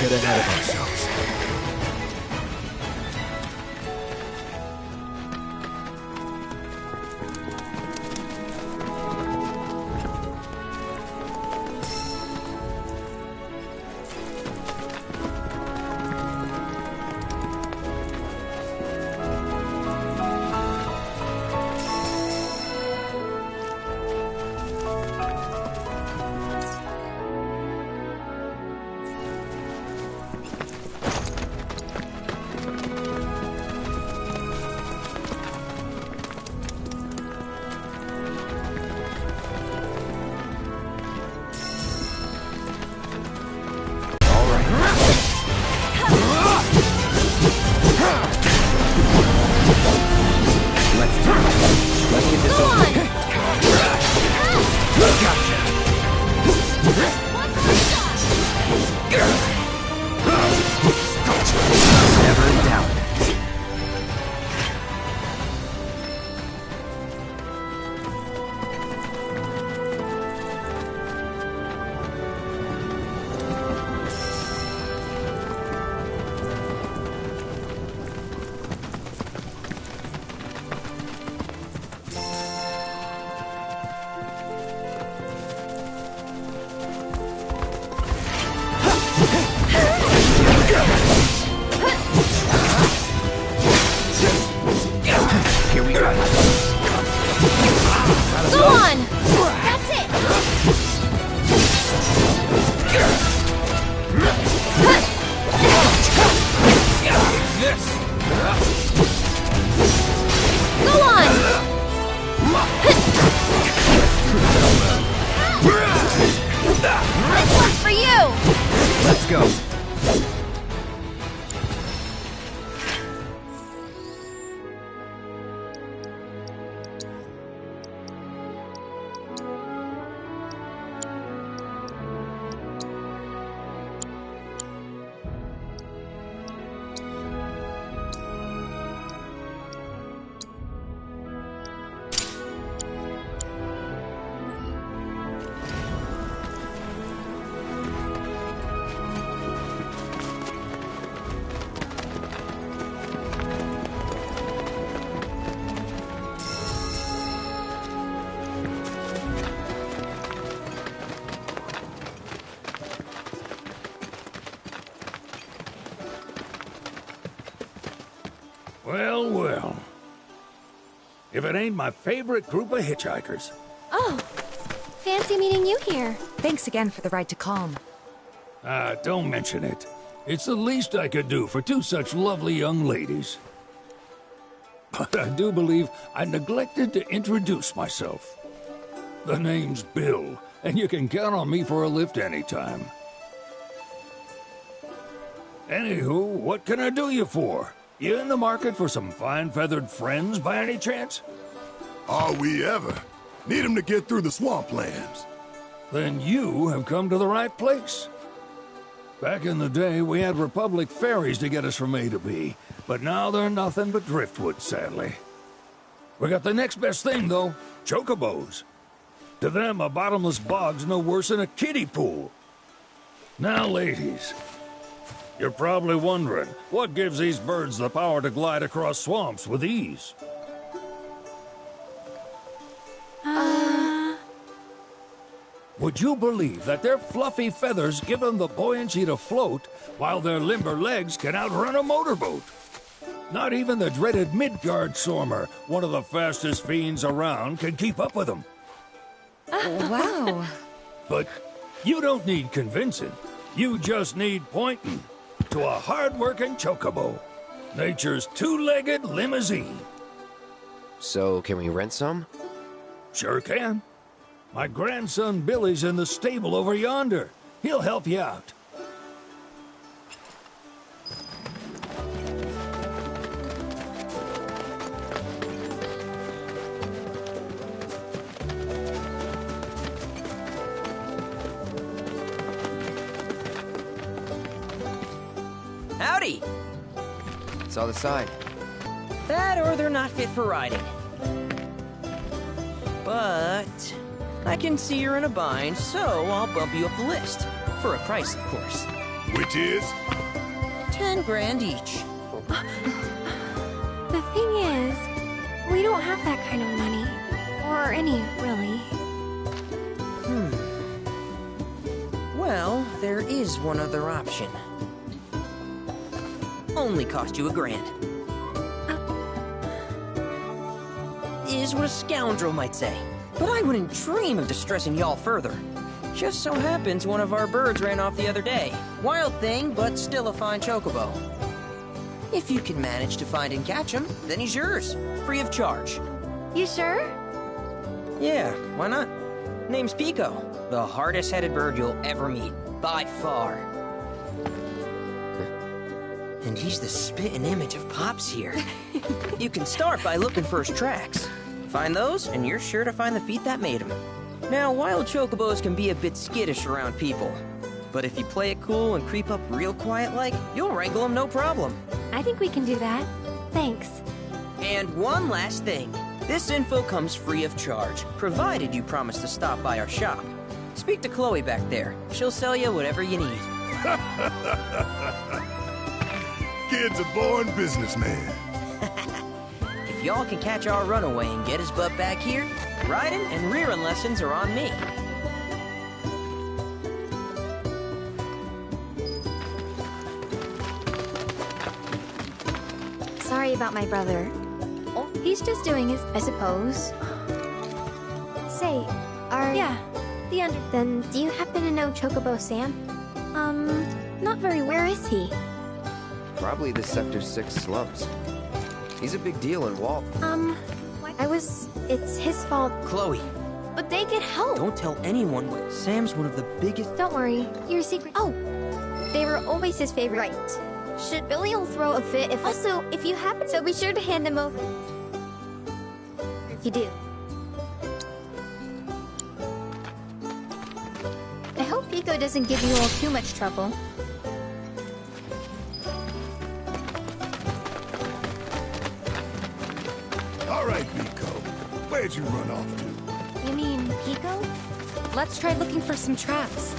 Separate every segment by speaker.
Speaker 1: get ahead of ourselves.
Speaker 2: Well, well. If it ain't my favorite group of hitchhikers.
Speaker 3: Oh, fancy meeting you here.
Speaker 4: Thanks again for the ride to Calm.
Speaker 2: Don't mention it. It's the least I could do for two such lovely young ladies. But I do believe I neglected to introduce myself. The name's Bill, and you can count on me for a lift anytime. Anywho, what can I do you for? You in the market for some fine feathered friends by any chance?
Speaker 5: Are we ever? Need 'em to get through the swamplands.
Speaker 2: Then you have come to the right place. Back in the day, we had Republic ferries to get us from A to B, but now they're nothing but driftwood, sadly. We got the next best thing, though, chocobos. To them, a bottomless bog's no worse than a kiddie pool. Now, ladies, you're probably wondering, what gives these birds the power to glide across swamps with ease? Would you believe that their fluffy feathers give them the buoyancy to float, while their limber legs can outrun a motorboat? Not even the dreaded Midgard Sormer, one of the fastest fiends around, can keep up with them.
Speaker 4: Wow.
Speaker 2: But you don't need convincing. You just need pointing to a hard-working chocobo. Nature's two-legged limousine.
Speaker 1: So, can we rent some?
Speaker 2: Sure can. My grandson Billy's in the stable over yonder. He'll help you out.
Speaker 6: Howdy!
Speaker 1: Saw the sign.
Speaker 6: That or they're not fit for riding. But I can see you're in a bind, so I'll bump you up the list. For a price, of course.
Speaker 5: Which is?
Speaker 6: 10 grand each.
Speaker 3: The thing is, we don't have that kind of money. Or any, really.
Speaker 6: Well, there is one other option. Only cost you $1,000. Is what a scoundrel might say. But I wouldn't dream of distressing y'all further. Just so happens one of our birds ran off the other day. Wild thing, but still a fine chocobo. If you can manage to find and catch him, then he's yours. Free of charge.
Speaker 3: You sure?
Speaker 6: Yeah, why not? Name's Pico. The hardest-headed bird you'll ever meet. By far. And he's the spitting image of Pops here. You can start by looking for his tracks. Find those, and you're sure to find the feet that made him. Now, wild chocobos can be a bit skittish around people. But if you play it cool and creep up real quiet-like, you'll wrangle them no problem.
Speaker 3: I think we can do that. Thanks.
Speaker 6: And one last thing. This info comes free of charge, provided you promise to stop by our shop. Speak to Chloe back there. She'll sell you whatever you need.
Speaker 5: Kid's a born businessman.
Speaker 6: If y'all can catch our runaway and get his butt back here, riding and rearing lessons are on me.
Speaker 3: Sorry about my brother. Oh, he's just doing his, I suppose.
Speaker 7: Say,
Speaker 3: Yeah, the under...
Speaker 7: then do you happen to know Chocobo Sam?
Speaker 3: Not very well.
Speaker 7: Where is he?
Speaker 1: Probably the Sector 6 slums. He's a big deal in Walt.
Speaker 7: It's his fault.
Speaker 6: Chloe,
Speaker 3: But they get help.
Speaker 6: don't tell anyone what Sam's one of the biggest...
Speaker 3: Don't worry, your secret...
Speaker 7: Oh, they were always his favorite. Right. Should Billy'll throw a fit if... Also, if you happen... So be sure to hand him over. If you do. I hope Pico doesn't give you all too much trouble.
Speaker 5: All right, Pico. Where'd you run off to?
Speaker 3: You mean Pico?
Speaker 4: Let's try looking for some traps.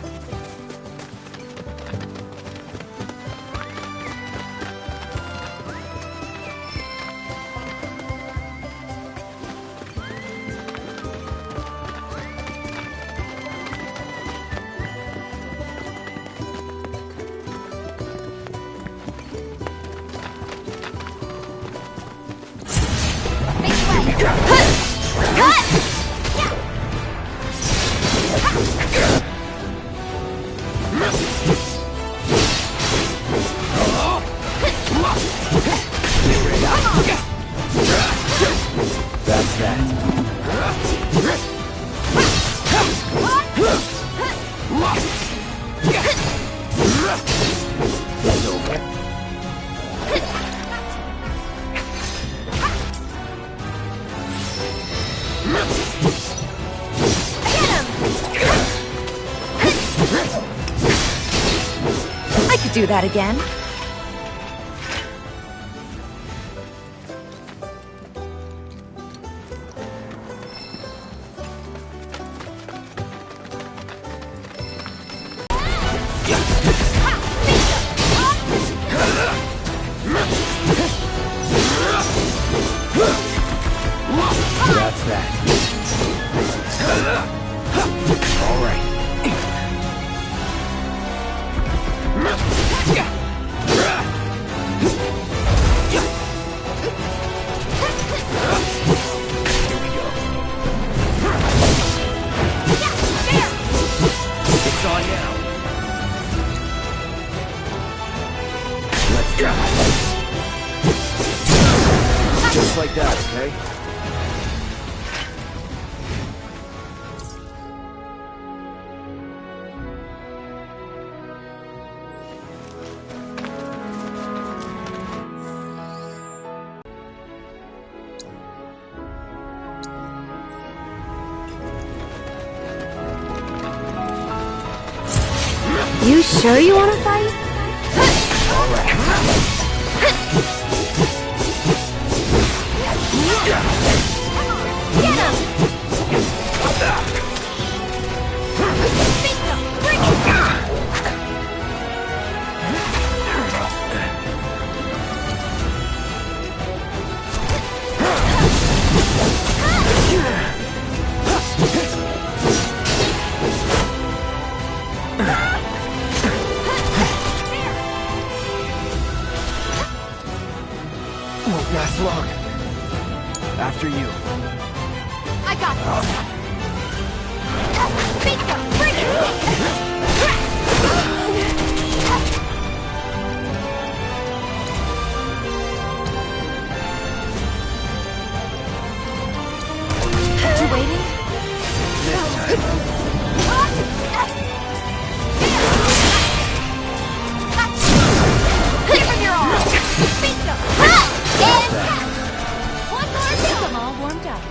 Speaker 1: That's that. That's over.
Speaker 4: I could do that again.
Speaker 1: That's that. All right. It's on now. Let's go. Just like that, okay?
Speaker 3: You sure you want to fight? Get him!
Speaker 8: Slug. After you.
Speaker 3: I got this. Pizza, bring it!
Speaker 4: You waiting?
Speaker 3: Give him your all! Pizza! One more
Speaker 4: Keep them all warmed up.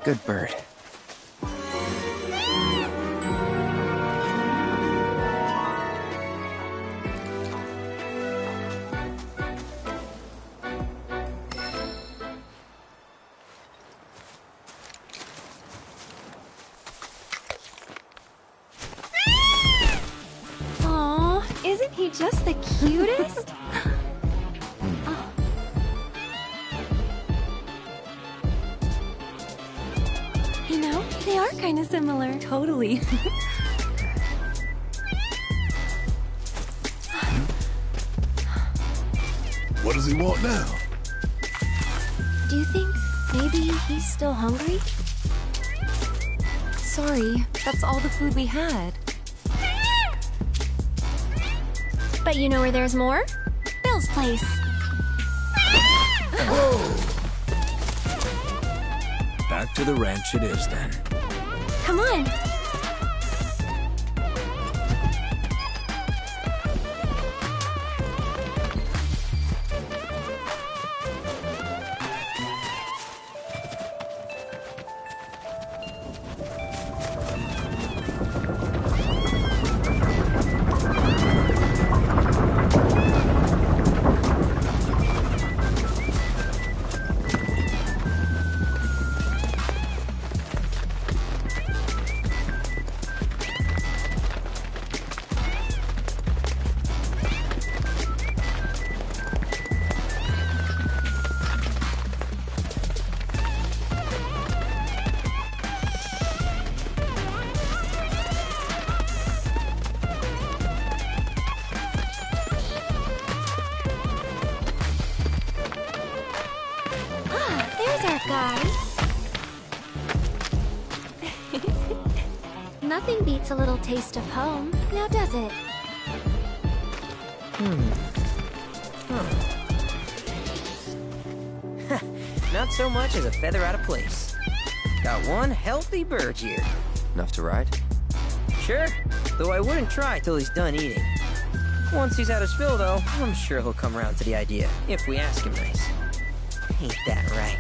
Speaker 8: Good bird.
Speaker 3: Aw, isn't he just the cutest? Oh. You know, they are kind of similar.
Speaker 4: Totally.
Speaker 5: What does he want now?
Speaker 3: Do you think maybe he's still hungry?
Speaker 4: Sorry, that's all the food we had.
Speaker 3: But you know where there's more? Bill's place.
Speaker 2: Back to the ranch it is then.
Speaker 3: Come on. There's our guy. Nothing beats a little taste of home, now does it?
Speaker 6: Not so much as a feather out of place. Got one healthy bird here.
Speaker 1: Enough to ride?
Speaker 6: Sure, though I wouldn't try till he's done eating. Once he's had his fill, though, I'm sure he'll come around to the idea, if we ask him nice. Ain't that right?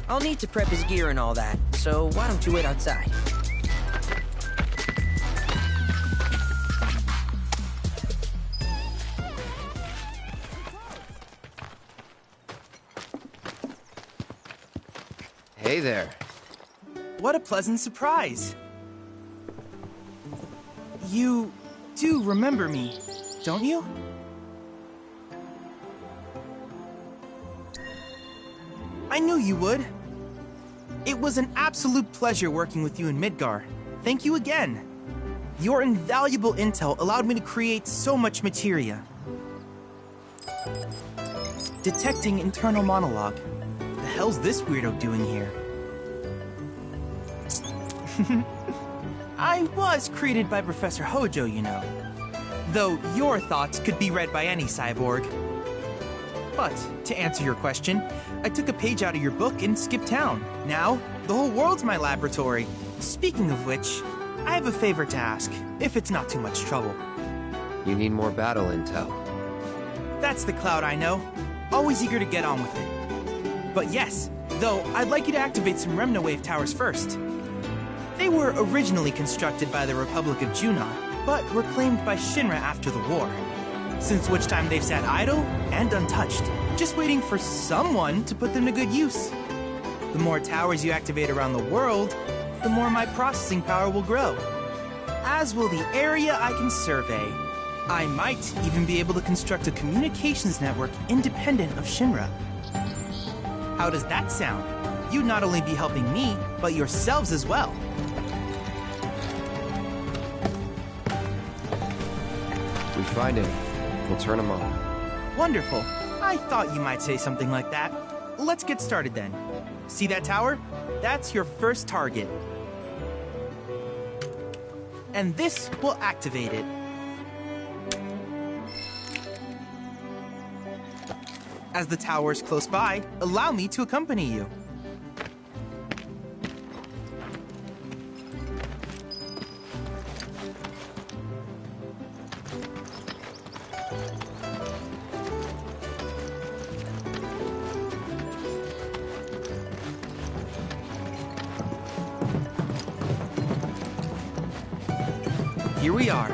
Speaker 6: I'll need to prep his gear and all that, so why don't you wait outside?
Speaker 1: Hey there.
Speaker 8: What a pleasant surprise. You do remember me, don't you? I knew you would. It was an absolute pleasure working with you in Midgar. Thank you again. Your invaluable intel allowed me to create so much materia. Detecting internal monologue. The hell's this weirdo doing here? I was created by Professor Hojo, you know. Though your thoughts could be read by any cyborg. But, to answer your question, I took a page out of your book and skipped town. Now, the whole world's my laboratory. Speaking of which, I have a favor to ask, if it's not too much trouble.
Speaker 1: You need more battle intel.
Speaker 8: That's the Cloud I know. Always eager to get on with it. But yes, though, I'd like you to activate some Remnawave towers first. They were originally constructed by the Republic of Junon, but were claimed by Shinra after the war. Since which time they've sat idle and untouched, just waiting for someone to put them to good use. The more towers you activate around the world, the more my processing power will grow. As will the area I can survey. I might even be able to construct a communications network independent of Shinra. How does that sound? You'd not only be helping me, but yourselves as well.
Speaker 1: If we find him, we'll turn him on.
Speaker 8: Wonderful. I thought you might say something like that. Let's get started then. See that tower? That's your first target. And this will activate it. As the tower's close by, allow me to accompany you. here we are.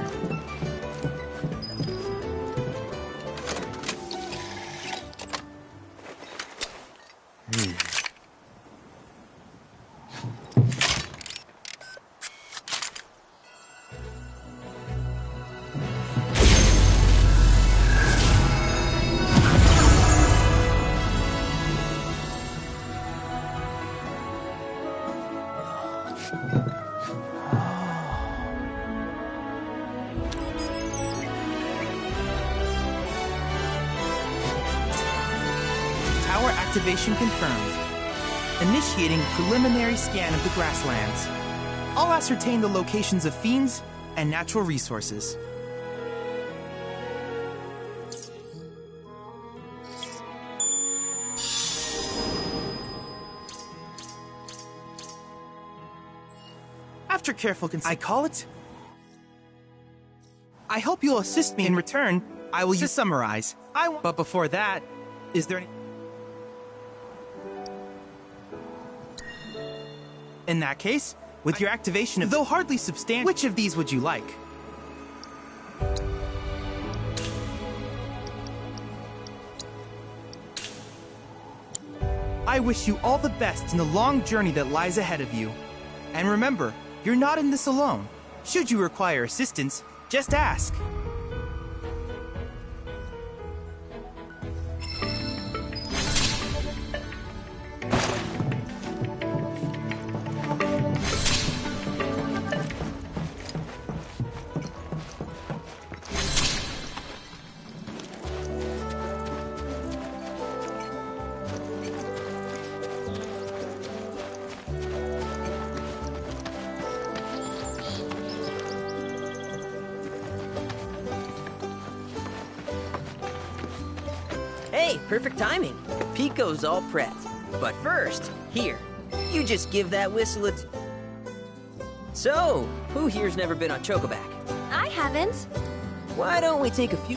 Speaker 8: Tower activation confirmed. Initiating preliminary scan of the grasslands. I'll ascertain the locations of fiends and natural resources. After careful I call it. I hope you'll assist me in return. I will summarize. But before that, is there any... In that case, with your activation of, though hardly substantial, which of these would you like? I wish you all the best in the long journey that lies ahead of you. And remember, you're not in this alone. Should you require assistance, just ask.
Speaker 6: Hey, perfect timing. Pico's all prepped. But first, here, you just give that whistle a... So, who here's never been on Chocoback?
Speaker 3: I haven't.
Speaker 6: Why don't we take a few...